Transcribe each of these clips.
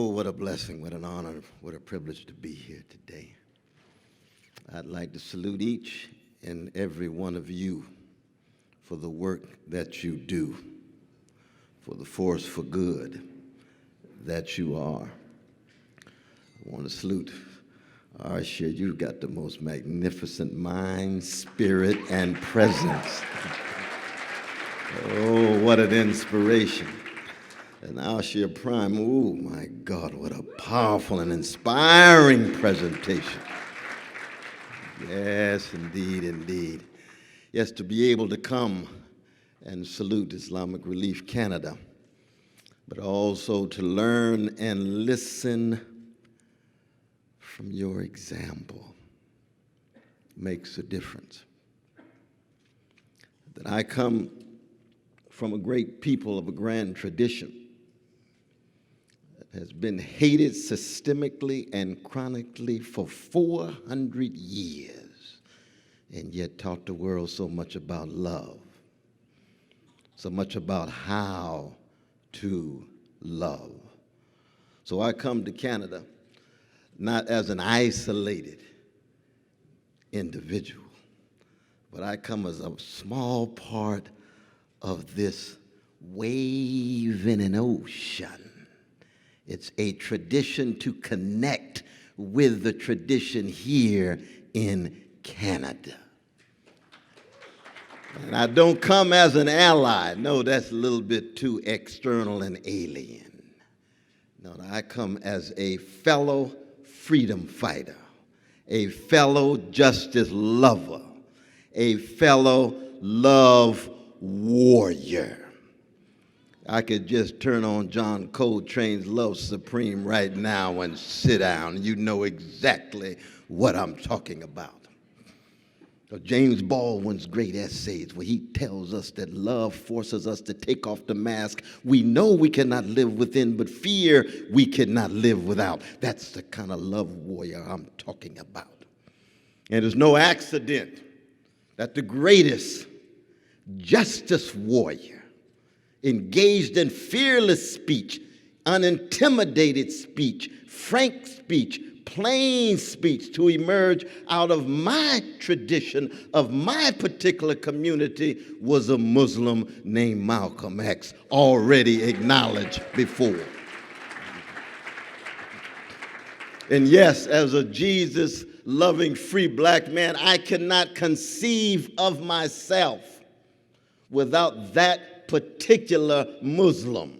Oh, what a blessing, what an honor, what a privilege to be here today. I'd like to salute each and every one of you for the work that you do, for the force for good that you are. I want to salute Arshia. You've got the most magnificent mind, spirit, and presence. Oh, what an inspiration. And Arshia Prime, oh my God, what a powerful and inspiring presentation. Yes, indeed, indeed. Yes, to be able to come and salute Islamic Relief Canada, but also to learn and listen from your example makes a difference. That I come from a great people of a grand tradition that has been hated systemically and chronically for 400 years, and yet taught the world so much about love, so much about how to love. So I come to Canada not as an isolated individual, but I come as a small part of this wave in an ocean. It's a tradition to connect with the tradition here in Canada. And I don't come as an ally. No, that's a little bit too external and alien. No, I come as a fellow freedom fighter, a fellow justice lover, a fellow love warrior. I could just turn on John Coltrane's Love Supreme right now and sit down. You know exactly what I'm talking about. James Baldwin's great essays where he tells us that love forces us to take off the mask. We know we cannot live within, but fear we cannot live without. That's the kind of love warrior I'm talking about. And it's no accident that the greatest justice warrior engaged in fearless speech, unintimidated speech, frank speech, plain speech to emerge out of my tradition of my particular community was a Muslim named Malcolm X, already acknowledged before. And yes, as a Jesus-loving free black man, I cannot conceive of myself without that particular Muslim.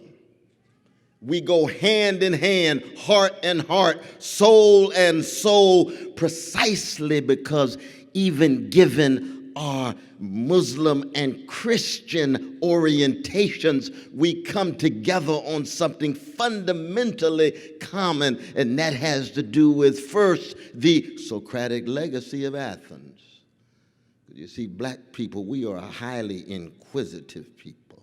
We go hand in hand, heart and heart, soul and soul, precisely because even given our Muslim and Christian orientations, we come together on something fundamentally common, and that has to do with, first, the Socratic legacy of Athens. You see, black people, we are a highly inquisitive people,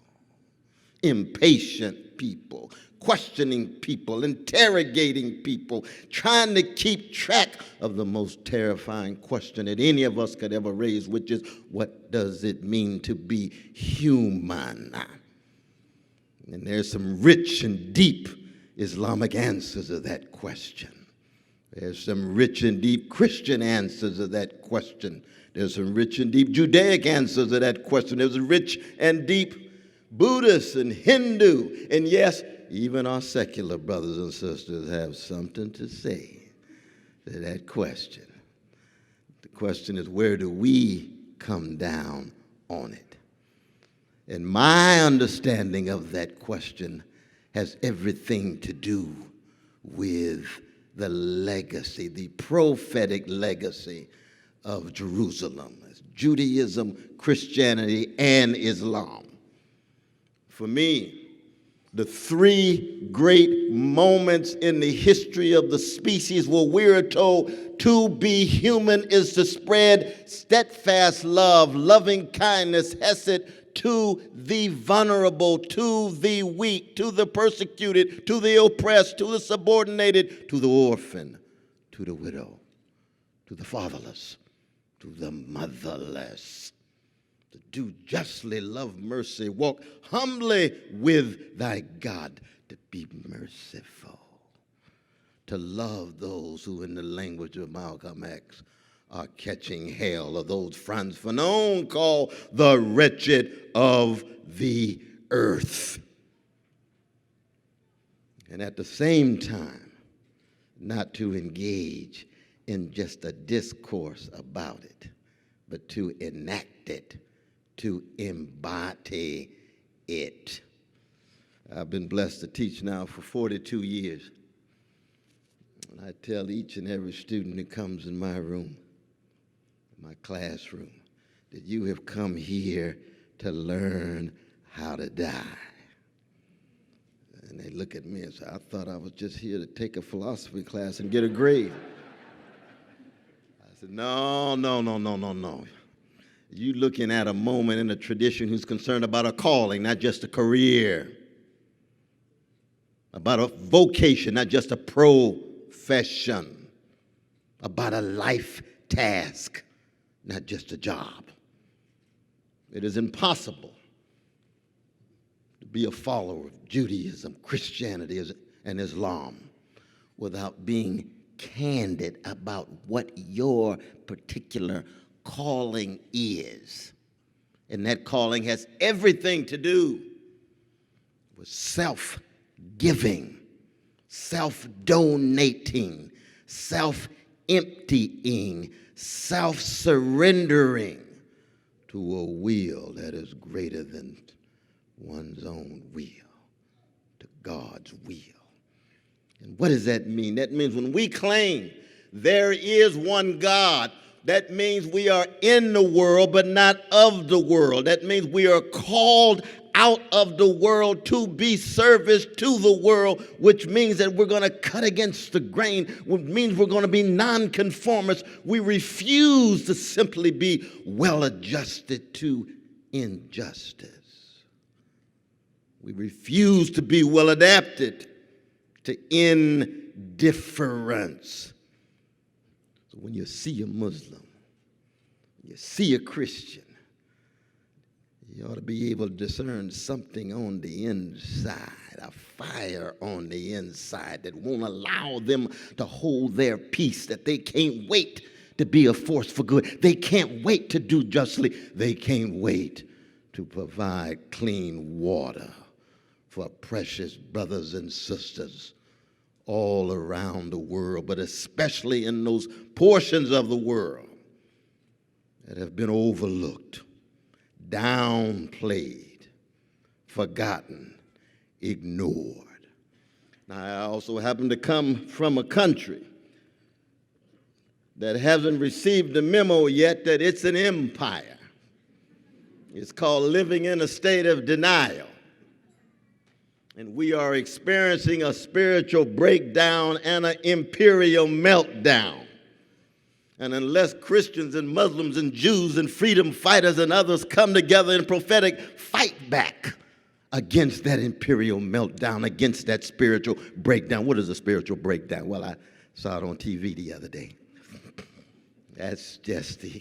impatient people, questioning people, interrogating people, trying to keep track of the most terrifying question that any of us could ever raise, which is, what does it mean to be human? And there's some rich and deep Islamic answers to that question. There's some rich and deep Christian answers to that question. There's some rich and deep Judaic answers to that question. There's a rich and deep Buddhist and Hindu, and yes, even our secular brothers and sisters have something to say to that question. The question is, where do we come down on it? And my understanding of that question has everything to do with the legacy, the prophetic legacy of Jerusalem, Judaism, Christianity, and Islam. For me, the three great moments in the history of the species where we're told to be human is to spread steadfast love, loving kindness, hesed to the vulnerable, to the weak, to the persecuted, to the oppressed, to the subordinated, to the orphan, to the widow, to the fatherless, to the motherless. To do justly, love mercy, walk humbly with thy God, to be merciful. to love those who, in the language of Malcolm X, are catching hell, or those Franz Fanon call the wretched of the earth. And at the same time, not to engage in just a discourse about it, but to enact it, to embody it. I've been blessed to teach now for 42 years. And I tell each and every student who comes in my room, my classroom, that you have come here to learn how to die. And they look at me and say, I thought I was just here to take a philosophy class and get a grade. I said, no. You looking at a moment in a tradition who's concerned about a calling, not just a career. About a vocation, not just a profession. About a life task, not just a job. It is impossible to be a follower of Judaism, Christianity, and Islam without being candid about what your particular calling is. And that calling has everything to do with self-giving, self-donating, self-emptying, self-surrendering to a will that is greater than one's own will, to God's will. And what does that mean? That means when we claim there is one God, that means we are in the world but not of the world. That means we are called out of the world to be service to the world, which means that we're going to cut against the grain, which means we're going to be nonconformists. We refuse to simply be well-adjusted to injustice. We refuse to be well-adapted to indifference. So when you see a Muslim, you see a Christian, you ought to be able to discern something on the inside, a fire on the inside that won't allow them to hold their peace, that they can't wait to be a force for good. They can't wait to do justly. They can't wait to provide clean water for precious brothers and sisters all around the world, but especially in those portions of the world that have been overlooked, downplayed, forgotten, ignored. Now, I also happen to come from a country that hasn't received the memo yet that it's an empire. It's called living in a state of denial. And we are experiencing a spiritual breakdown and an imperial meltdown. And unless Christians and Muslims and Jews and freedom fighters and others come together in prophetic fight back against that imperial meltdown, against that spiritual breakdown. What is a spiritual breakdown? Well, I saw it on TV the other day. That's just the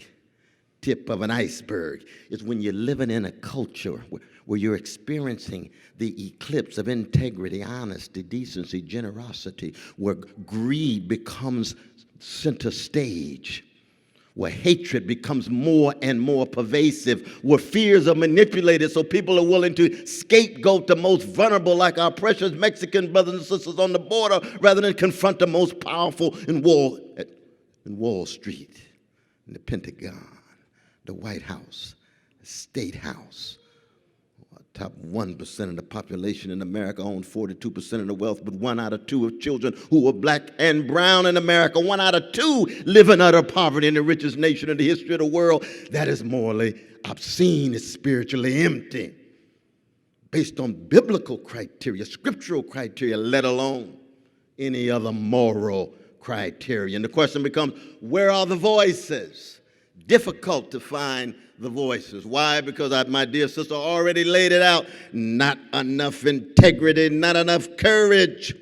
tip of an iceberg. It's when you're living in a culture where you're experiencing the eclipse of integrity, honesty, decency, generosity, where greed becomes center stage, where hatred becomes more and more pervasive, where fears are manipulated so people are willing to scapegoat the most vulnerable, like our precious Mexican brothers and sisters on the border, rather than confront the most powerful in Wall Street, in the Pentagon, the White House, the State House. Top 1% of the population in America own 42% of the wealth, but 1 out of 2 of children who are black and brown in America, 1 out of 2 live in utter poverty in the richest nation in the history of the world. That is morally obscene. It's spiritually empty. Based on biblical criteria, scriptural criteria, let alone any other moral criteria. And the question becomes, where are the voices? Difficult to find the voices. Why? Because my dear sister already laid it out. Not enough integrity, not enough courage.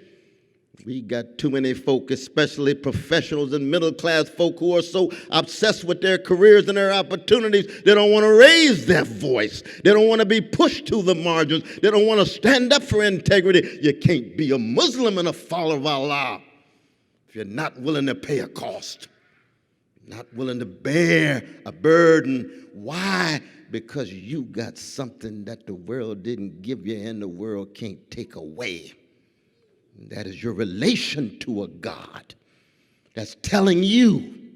We got too many folk, especially professionals and middle-class folk, who are so obsessed with their careers and their opportunities, they don't want to raise their voice. They don't want to be pushed to the margins. They don't want to stand up for integrity. You can't be a Muslim and a follower of Allah if you're not willing to pay a cost, not willing to bear a burden, why? Because you got something that the world didn't give you and the world can't take away. And that is your relation to a God that's telling you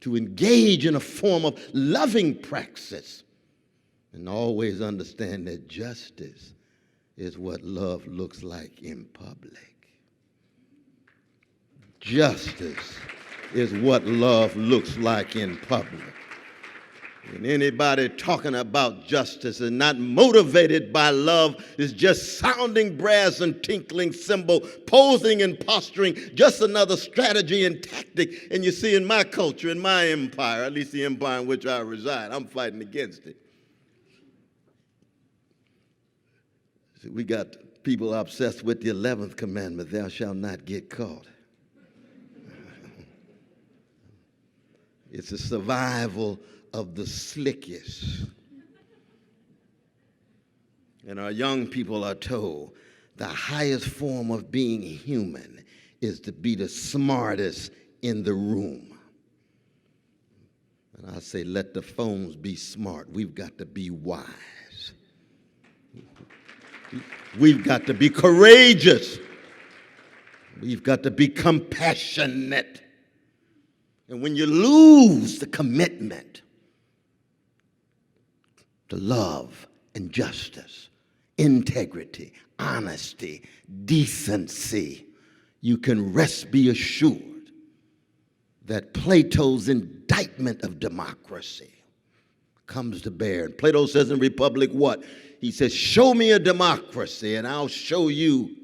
to engage in a form of loving praxis and always understand that justice is what love looks like in public. Justice is what love looks like in public. And anybody talking about justice and not motivated by love is just sounding brass and tinkling cymbal, posing and posturing, just another strategy and tactic. And you see, in my culture, in my empire, at least the empire in which I reside, I'm fighting against it. See, we got people obsessed with the 11th commandment, thou shalt not get caught. It's a survival of the slickest. And our young people are told the highest form of being human is to be the smartest in the room. And I say, let the phones be smart. We've got to be wise. We've got to be courageous. We've got to be compassionate. And when you lose the commitment to love and justice, integrity, honesty, decency, you can be assured that Plato's indictment of democracy comes to bear. And Plato says in Republic what? He says, show me a democracy and I'll show you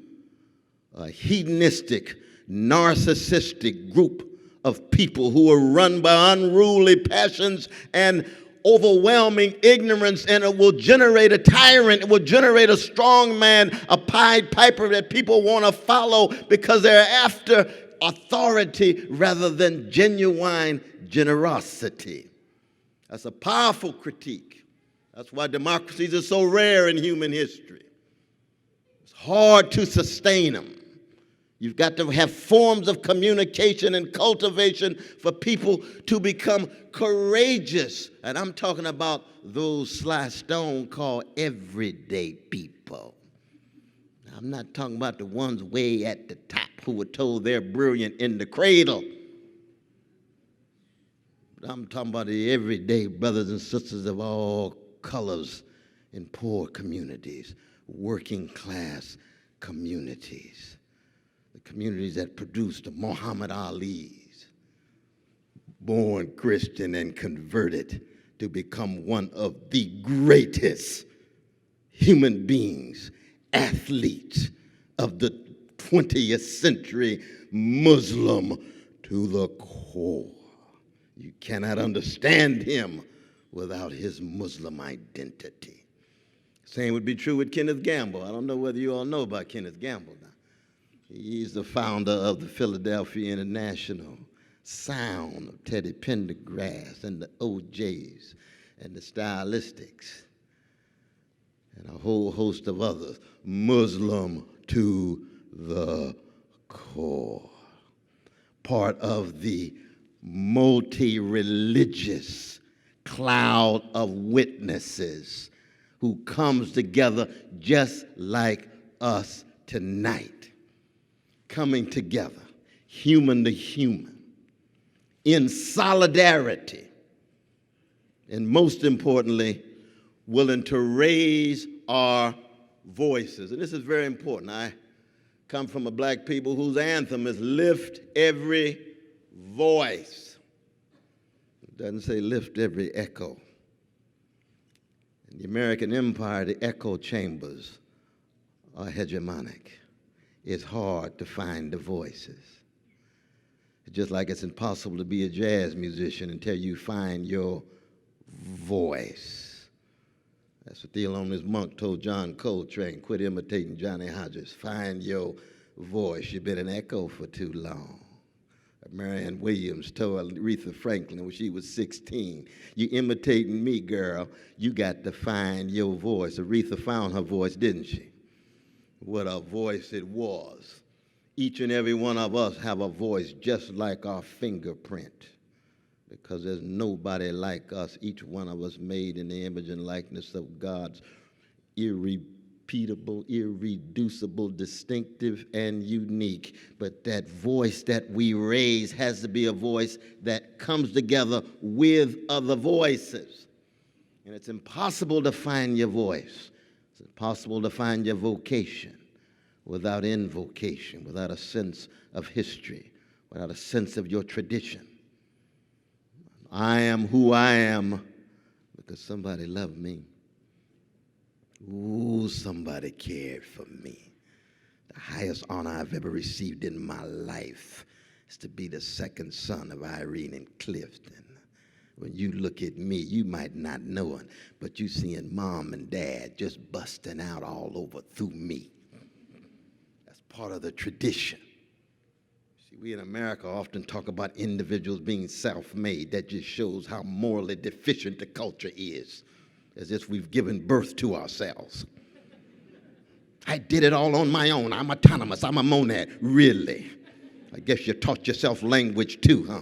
a hedonistic, narcissistic group of people who are run by unruly passions and overwhelming ignorance, and it will generate a tyrant, it will generate a strong man, a Pied Piper that people want to follow because they're after authority rather than genuine generosity. That's a powerful critique. That's why democracies are so rare in human history. It's hard to sustain them. You've got to have forms of communication and cultivation for people to become courageous. And I'm talking about those Sly Stone called everyday people. I'm not talking about the ones way at the top who were told they're brilliant in the cradle. I'm talking about the everyday brothers and sisters of all colors in poor communities, working class communities. The communities that produced the Muhammad Ali's, born Christian and converted to become one of the greatest human beings, athletes of the 20th century, Muslim to the core. You cannot understand him without his Muslim identity. Same would be true with Kenneth Gamble. I don't know whether you all know about Kenneth Gamble now. He's the founder of the Philadelphia International Sound of Teddy Pendergrass and the OJs and the Stylistics and a whole host of others, Muslim to the core. Part of the multi-religious cloud of witnesses who comes together just like us tonight. Coming together, human to human, in solidarity, and most importantly, willing to raise our voices. And this is very important. I come from a black people whose anthem is lift every voice. It doesn't say lift every echo. In the American empire, the echo chambers are hegemonic. It's hard to find the voices. It's just like it's impossible to be a jazz musician until you find your voice. That's what Thelonious Monk told John Coltrane, quit imitating Johnny Hodges. Find your voice. You've been an echo for too long. Marianne Williams told Aretha Franklin when she was 16, you imitating me, girl. You got to find your voice. Aretha found her voice, didn't she? What a voice it was. Each and every one of us have a voice just like our fingerprint, because there's nobody like us. Each one of us made in the image and likeness of God's irrepeatable, irreducible, distinctive, and unique. But that voice that we raise has to be a voice that comes together with other voices. And it's impossible to find your voice. It's impossible to find your vocation without invocation, without a sense of history, without a sense of your tradition. I am who I am because somebody loved me. Ooh, somebody cared for me. The highest honor I've ever received in my life is to be the second son of Irene and Clifton. When you look at me, you might not know it, but you seeing mom and dad just busting out all over through me. That's part of the tradition. See, we in America often talk about individuals being self-made. That just shows how morally deficient the culture is, as if we've given birth to ourselves. I did it all on my own. I'm autonomous. I'm a monad. Really? I guess you taught yourself language too, huh?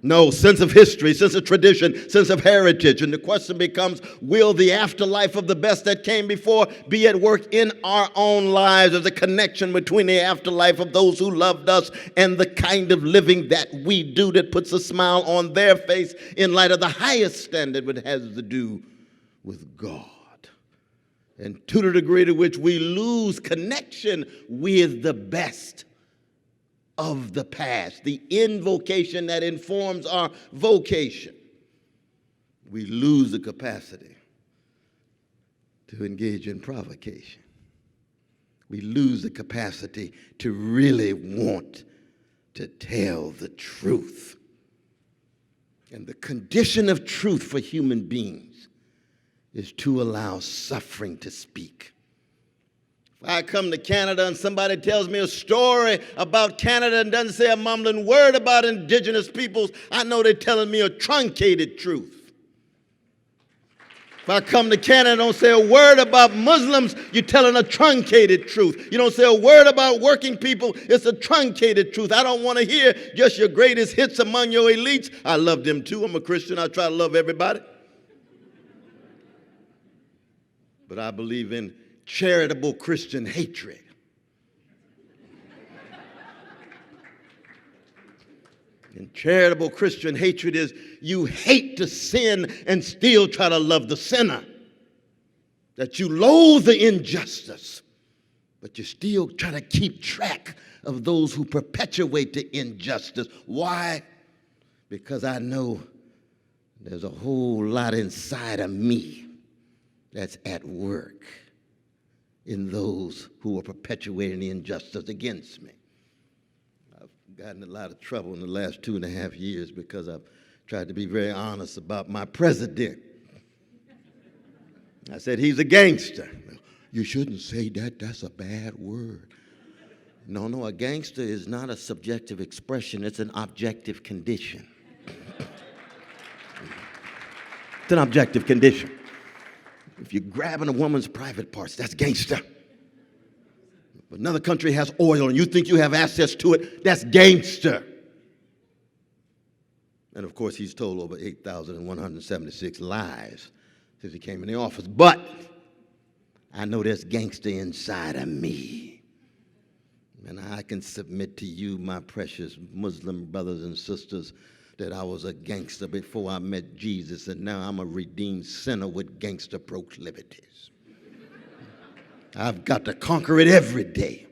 No, sense of history, sense of tradition, sense of heritage. And the question becomes, will the afterlife of the best that came before be at work in our own lives? There's a connection between the afterlife of those who loved us and the kind of living that we do that puts a smile on their face in light of the highest standard, which has to do with God. And to the degree to which we lose connection with the best of the past, the invocation that informs our vocation, we lose the capacity to engage in provocation. We lose the capacity to really want to tell the truth. And the condition of truth for human beings is to allow suffering to speak. If I come to Canada and somebody tells me a story about Canada and doesn't say a mumbling word about indigenous peoples, I know they're telling me a truncated truth. If I come to Canada and don't say a word about Muslims, you're telling a truncated truth. You don't say a word about working people, it's a truncated truth. I don't want to hear just your greatest hits among your elites. I love them too. I'm a Christian. I try to love everybody. But I believe in charitable Christian hatred. And charitable Christian hatred is you hate to sin and still try to love the sinner. That you loathe the injustice, but you still try to keep track of those who perpetuate the injustice. Why? Because I know there's a whole lot inside of me that's at work in those who are perpetuating the injustice against me. I've gotten in a lot of trouble in the last 2.5 years because I've tried to be very honest about my president. I said, he's a gangster. You shouldn't say that. That's a bad word. No, a gangster is not a subjective expression. It's an objective condition. It's an objective condition. If you're grabbing a woman's private parts, that's gangster. If another country has oil and you think you have access to it, that's gangster. And of course, he's told over 8,176 lies since he came in the office. But I know there's gangster inside of me. And I can submit to you, my precious Muslim brothers and sisters, that I was a gangster before I met Jesus, and now I'm a redeemed sinner with gangster proclivities. I've got to conquer it every day.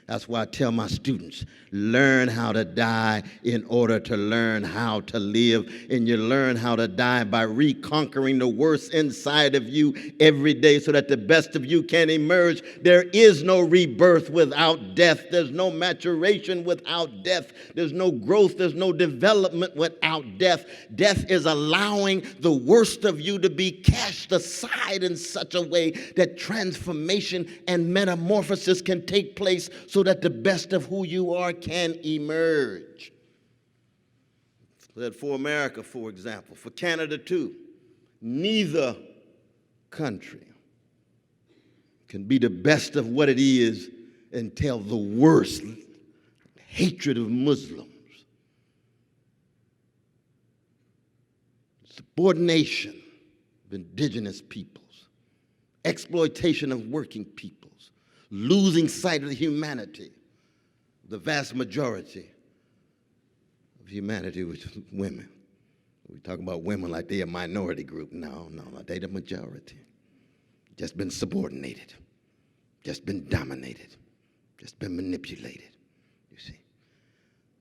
That's why I tell my students, learn how to die in order to learn how to live. And you learn how to die by reconquering the worst inside of you every day so that the best of you can emerge. There is no rebirth without death. There's no maturation without death. There's no growth. There's no development without death. Death is allowing the worst of you to be cast aside in such a way that transformation and metamorphosis can take place so that the best of who you are can emerge. So that for America, for example, for Canada too, neither country can be the best of what it is and tell the worst hatred of Muslims, subordination of indigenous peoples, exploitation of working peoples, losing sight of the humanity, the vast majority of humanity, which is women. We talk about women like they're a minority group. No, they're the majority. Just been subordinated, just been dominated, just been manipulated, you see.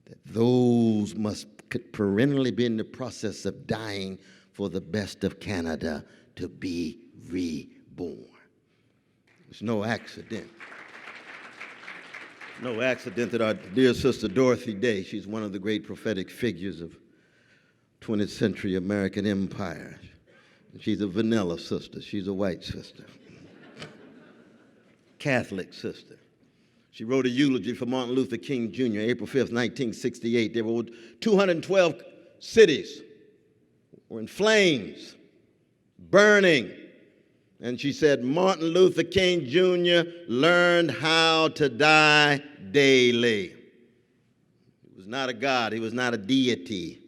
That those must perennially be in the process of dying for the best of Canada to be reborn. It's no accident. No accident that our dear sister Dorothy Day, she's one of the great prophetic figures of 20th century American empire. She's a vanilla sister. She's a white sister. Catholic sister. She wrote a eulogy for Martin Luther King Jr. April 5th, 1968. There were 212 cities were in flames, burning. And she said, Martin Luther King Jr. learned how to die daily. He was not a god. He was not a deity.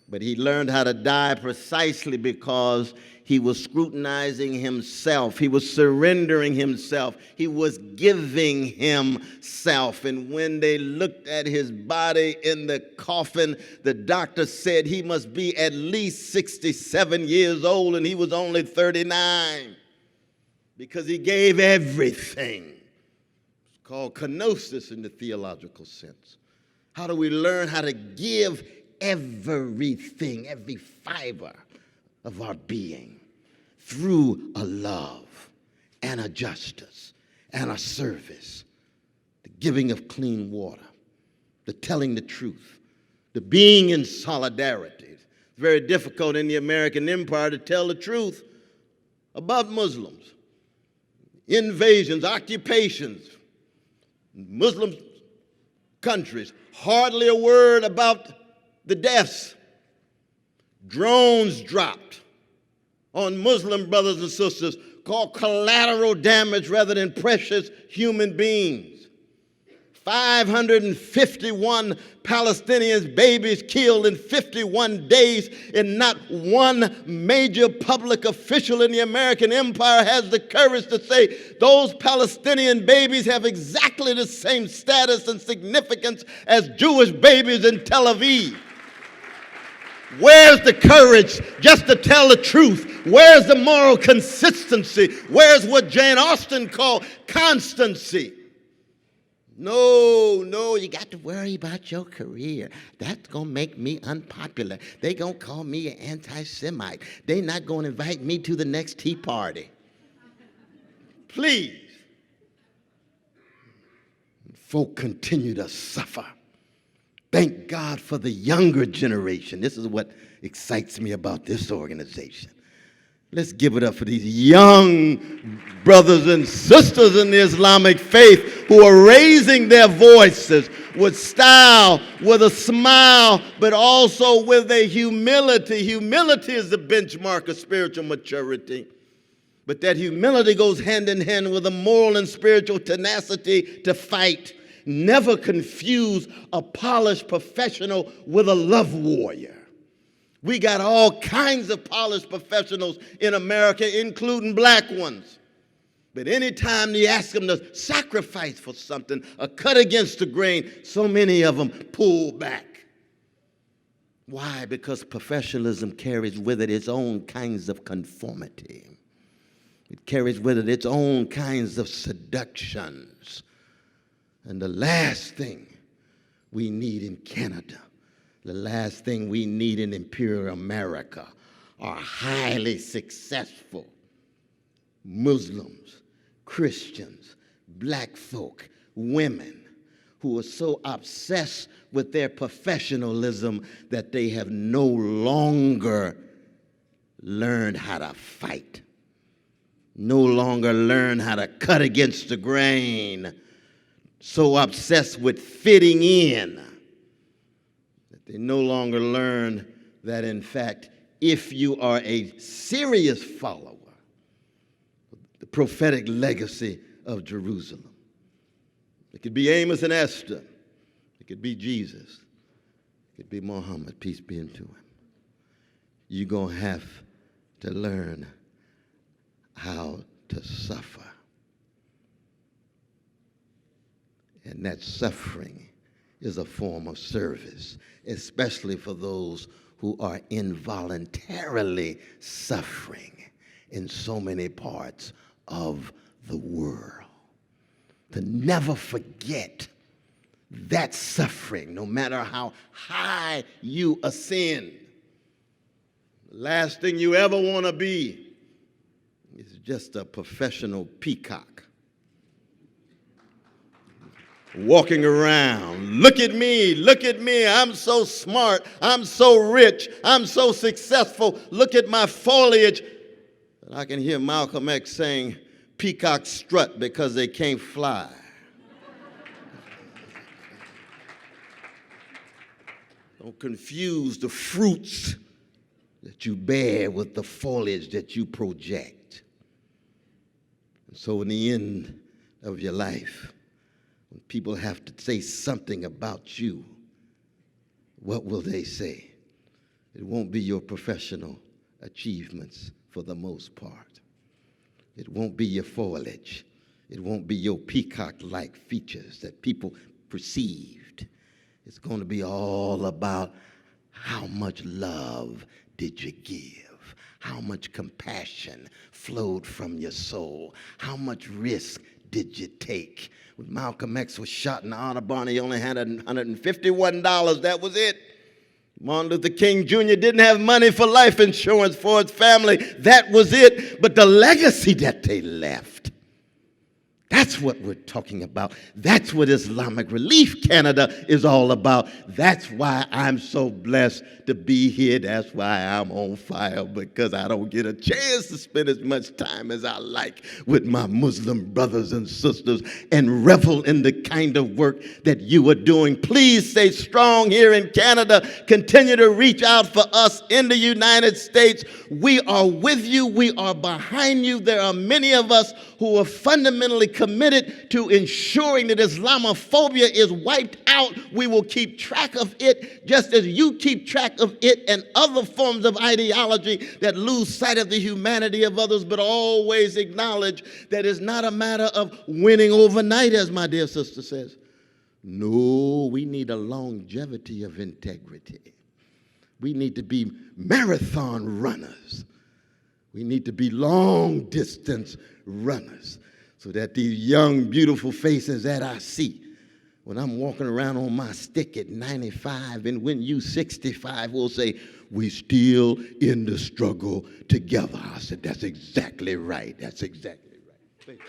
But he learned how to die precisely because he was scrutinizing himself. He was surrendering himself. He was giving himself. And when they looked at his body in the coffin, the doctor said he must be at least 67 years old, and he was only 39 because he gave everything. It's called kenosis in the theological sense. How do we learn how to give everything, every fiber of our being, through a love and a justice and a service, the giving of clean water, the telling the truth, the being in solidarity. It's very difficult in the American empire to tell the truth about Muslims. Invasions, occupations, Muslim countries, hardly a word about the deaths. Drones dropped on Muslim brothers and sisters called collateral damage rather than precious human beings. 551 Palestinians, babies killed in 51 days, and not one major public official in the American empire has the courage to say those Palestinian babies have exactly the same status and significance as Jewish babies in Tel Aviv. Where's the courage just to tell the truth? Where's the moral consistency? Where's what Jane Austen called constancy? No, you got to worry about your career. That's going to make me unpopular. They're going to call me an anti-Semite. They're not going to invite me to the next tea party. Please. Folk continue to suffer. Thank God for the younger generation. This is what excites me about this organization. Let's give it up for these young brothers and sisters in the Islamic faith who are raising their voices with style, with a smile, but also with a humility. Humility is the benchmark of spiritual maturity. But that humility goes hand in hand with a moral and spiritual tenacity to fight. Never confuse a polished professional with a love warrior. We got all kinds of polished professionals in America, including black ones. But anytime you ask them to sacrifice for something or cut against the grain, so many of them pull back. Why? Because professionalism carries with it its own kinds of conformity. It carries with it its own kinds of seductions. And the last thing we need in Canada, the last thing we need in Imperial America are highly successful Muslims, Christians, black folk, women who are so obsessed with their professionalism that they have no longer learned how to fight, no longer learn how to cut against the grain, so obsessed with fitting in that they no longer learn that, in fact, if you are a serious follower of the prophetic legacy of Jerusalem, It could be Amos and Esther. It could be Jesus. It could be Muhammad, peace be unto him. You're going to have to learn how to suffer. And that suffering is a form of service, especially for those who are involuntarily suffering in so many parts of the world. To never forget that suffering, no matter how high you ascend. The last thing you ever want to be is just a professional peacock walking around. Look at me, I'm so smart, I'm so rich, I'm so successful, look at my foliage. And I can hear Malcolm X saying, peacocks strut because they can't fly. Don't confuse the fruits that you bear with the foliage that you project. And so in the end of your life, when people have to say something about you, what will they say? It won't be your professional achievements for the most part. It won't be your foliage. It won't be your peacock-like features that people perceived. It's going to be all about how much love did you give? How much compassion flowed from your soul? How much risk did you take? When Malcolm X was shot in the Audubon, he only had $151. That was it. Martin Luther King Jr. didn't have money for life insurance for his family. That was it. But the legacy that they left, that's what we're talking about. That's what Islamic Relief Canada is all about. That's why I'm so blessed to be here. That's why I'm on fire, because I don't get a chance to spend as much time as I like with my Muslim brothers and sisters and revel in the kind of work that you are doing. Please stay strong here in Canada. Continue to reach out for us in the United States. We are with you. We are behind you. There are many of us who are fundamentally committed to ensuring that Islamophobia is wiped out. We will keep track of it just as you keep track of it and other forms of ideology that lose sight of the humanity of others, but always acknowledge that it's not a matter of winning overnight, as my dear sister says. No, we need a longevity of integrity. We need to be marathon runners. We need to be long distance runners, so that these young, beautiful faces that I see when I'm walking around on my stick at 95 and when you 65 will say, we still in the struggle together. I said, that's exactly right. That's exactly right.